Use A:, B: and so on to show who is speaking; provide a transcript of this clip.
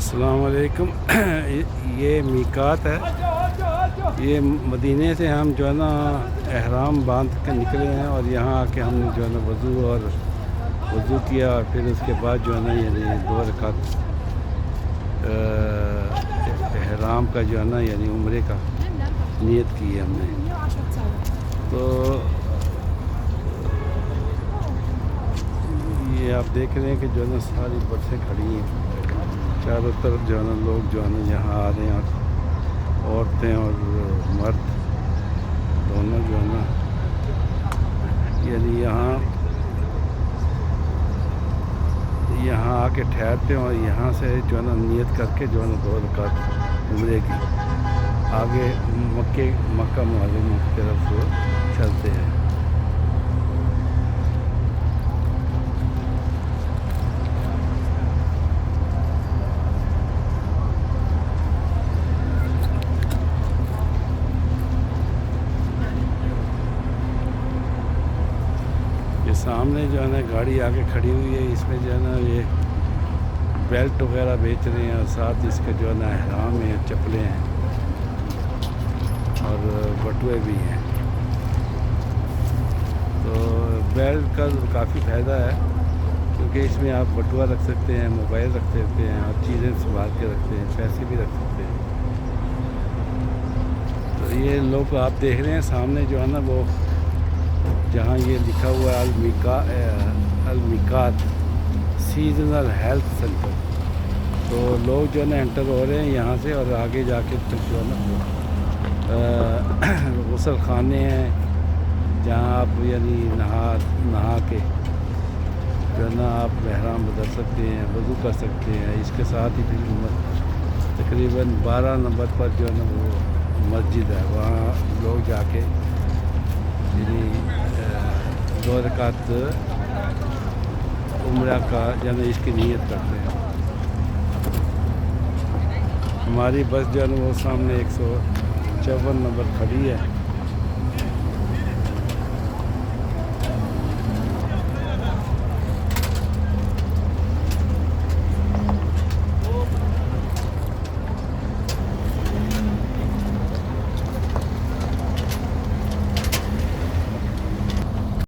A: अस्सलाम वालेकुम। ये मीकात है। ये मदीने से हम जो है ना एहराम बांध के निकले हैं और यहाँ आके हमने जो है ना वज़ू किया और फिर उसके बाद जो है ना यानी 2 रकात एहराम का जो है ना यानी उम्रे का नियत की है हमने। तो ये आप देख रहे हैं कि जो है ना सारी बसें खड़ी हैं चारों तरफ जो है ना लोग जो है ना यहाँ आ रहे हैं, औरतें और मर्द दोनों जो है ना यानी यहाँ आके ठहरते हैं और यहाँ से जो है ना नियत करके जो है ना 2 रकात उम्रे की आगे मक्का मुअज़्ज़म की तरफ चलते हैं। ये सामने जो है ना गाड़ी आके खड़ी हुई है, इसमें जो है ना ये बेल्ट वगैरह बेच रहे हैं और साथ इसके जो है ना एहराम है, चप्पलें हैं और बटुए भी हैं। तो बेल्ट का काफ़ी फ़ायदा है क्योंकि इसमें आप बटुआ रख सकते हैं, मोबाइल रख सकते हैं और चीज़ें संभाल के रखते हैं, पैसे भी रख सकते हैं। तो ये लोग आप देख रहे हैं सामने जो है ना वो जहाँ ये लिखा हुआ है अल-मीकात सीजनल हेल्थ सेंटर। तो लोग जो है ना एंटर हो रहे हैं यहाँ से और आगे जाके फिर जो है ना गुसल खाने हैं जहाँ आप यानी नहा के जो है ना आप एहराम बदल सकते हैं, वज़ू कर सकते हैं। इसके साथ ही फिर तकरीबन 12 नंबर पर जो है ना वो मस्जिद है, वहाँ लोग जाके यानी 2 रकात उम्रा का यानी इसकी नियत करते हैं। हमारी बस जो है ना वो सामने 154 नंबर खड़ी है।